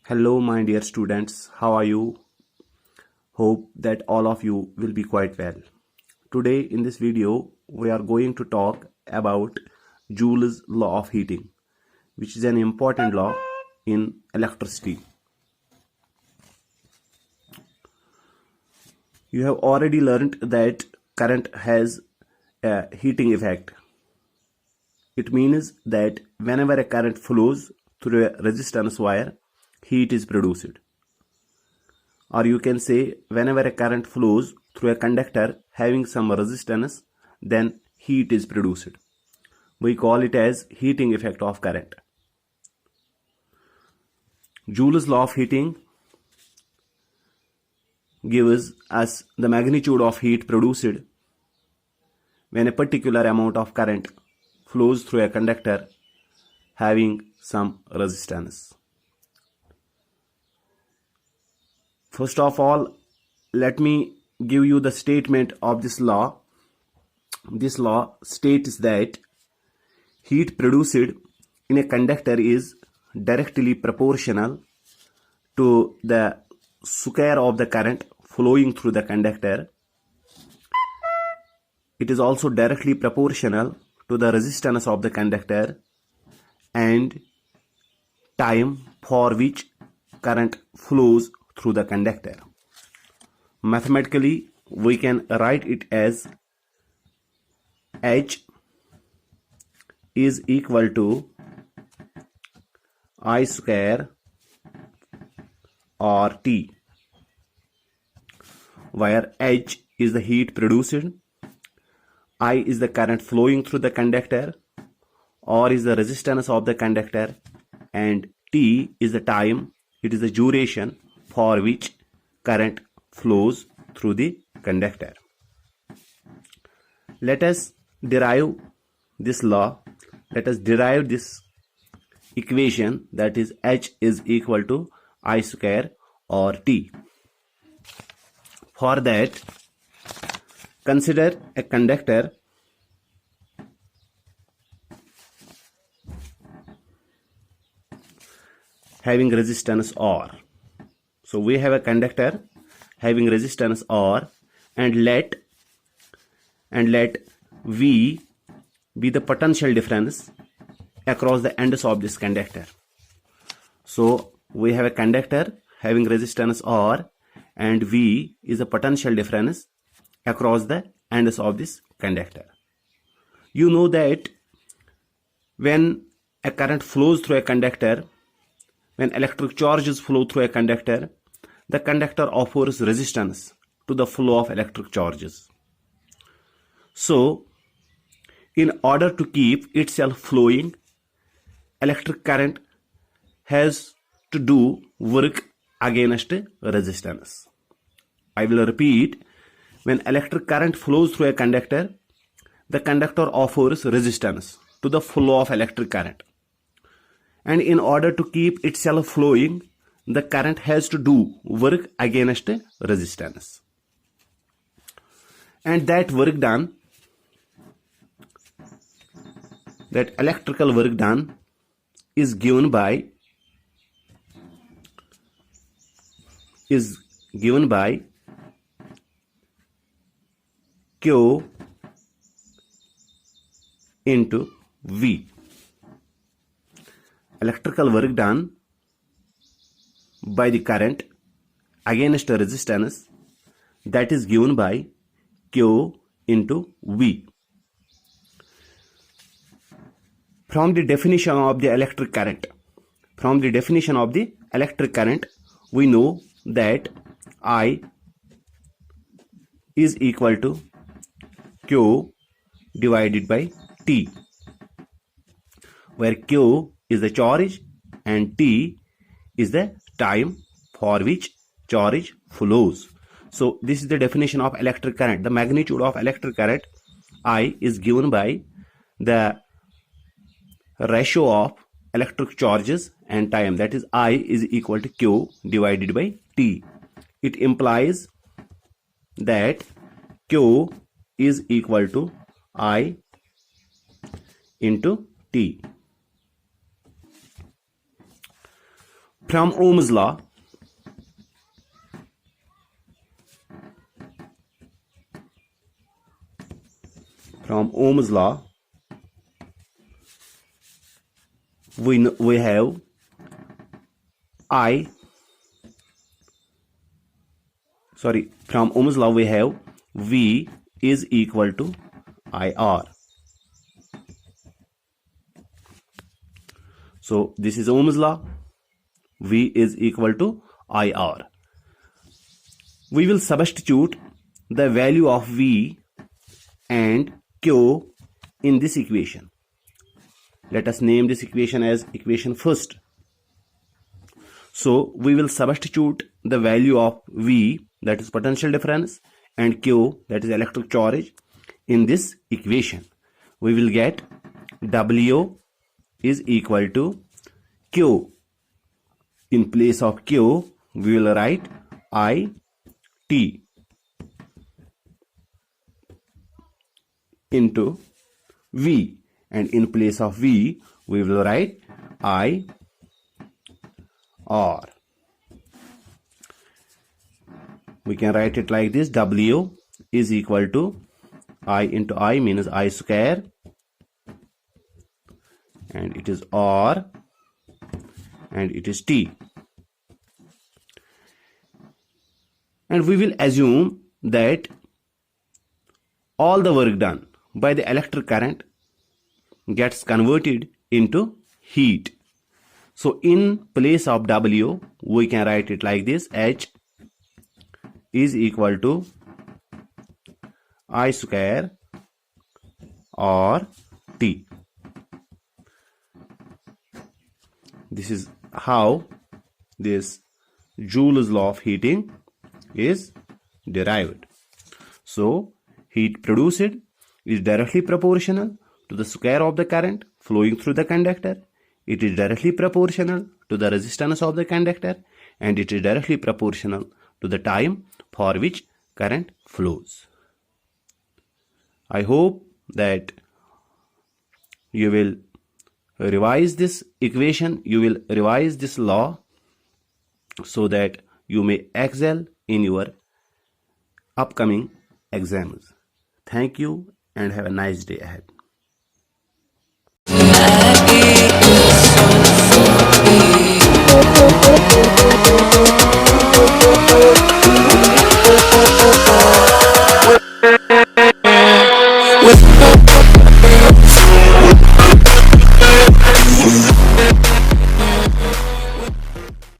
Hello, my dear students. How are you? Hope that all of you will be quite well. Today, in this video, we are going to talk about Joule's law of heating, which is an important law in electricity. You have already learned that current has a heating effect. It means that whenever a current flows through a resistance wire, heat is produced. Or you can say whenever a current flows through a conductor having some resistance, then heat is produced. We call it as heating effect of current. Joule's law of heating gives us the magnitude of heat produced when a particular amount of current flows through a conductor having some resistance. First of all, let me give you the statement of this law. This law states that heat produced in a conductor is directly proportional to the square of the current flowing through the conductor. It is also directly proportional to the resistance of the conductor and time for which current flows through the conductor. Mathematically, we can write it as H is equal to I square or T, where H is the heat produced, I is the current flowing through the conductor, R is the resistance of the conductor, and T is the time, it is the duration for which current flows through the conductor. Let us derive this law. Let us derive this equation, that is H is equal to I square or T. For that, consider a conductor having resistance R. So we have a conductor having resistance R, and let V be the potential difference across the ends of this conductor. So we have a conductor having resistance R, and V is a potential difference across the ends of this conductor. You know that when a current flows through a conductor, when electric charges flow through a conductor, the conductor offers resistance to the flow of electric charges. So, in order to keep itself flowing, electric current has to do work against resistance. I will repeat. When electric current flows through a conductor, the conductor offers resistance to the flow of electric current. And in order to keep itself flowing, the current has to do work against resistance. And that work done, that electrical work done, is given by Q into V. Electrical work done by the current against a resistance, that is given by Q into V. From the definition of the electric current, we know that I is equal to Q divided by T, where Q is the charge and T is the time for which charge flows. So this is the definition of electric current. The magnitude of electric current, I, is given by the ratio of electric charges and time, that is I is equal to Q divided by T. It implies that Q is equal to I into T. from Ohm's law, we have from Ohm's law we have V is equal to IR. So this is Ohm's law. V is equal to IR. We will substitute the value of V and Q in this equation. Let us name this equation as equation first. So we will substitute the value of V, that is potential difference, and Q, that is electric charge, in this equation. We will get W is equal to Q. In place of Q, we will write IT into V, and in place of V, we will write IR. We can write it like this: W is equal to I into I means I square, and it is R, and it is T. And we will assume that all the work done by the electric current gets converted into heat. So in place of W, we can write it like this: H is equal to I square or T. This is how this Joule's law of heating is derived. So heat produced is directly proportional to the square of the current flowing through the conductor. It is directly proportional to the resistance of the conductor, and it is directly proportional to the time for which current flows. I hope that you will revise this equation, you will revise this law, so that you may excel in your upcoming exams. Thank you and have a nice day ahead.